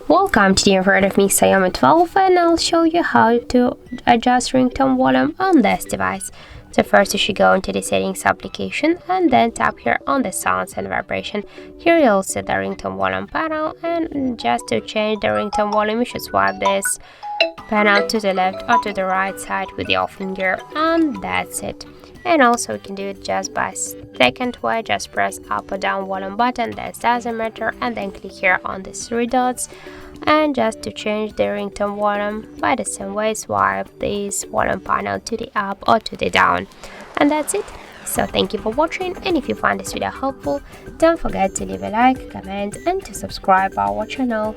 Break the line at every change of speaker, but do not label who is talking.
Welcome to the in front of me Xiaomi 12, and I'll show you how to adjust ringtone volume on this device. So first you should go into the settings application and then tap here on the sounds and vibration. Here you'll see the ringtone volume panel, and just to change the ringtone volume you should swipe this panel to the left or to the right side with your finger, and that's it. And also you can do it just by second way, just press up or down volume button, that doesn't matter, and then click here on these three dots, and just to change the ringtone volume by the same way, swipe this volume panel to the up or to the down, and that's it. So thank you for watching, and if you find this video helpful, don't forget to leave a like, comment and to subscribe our channel.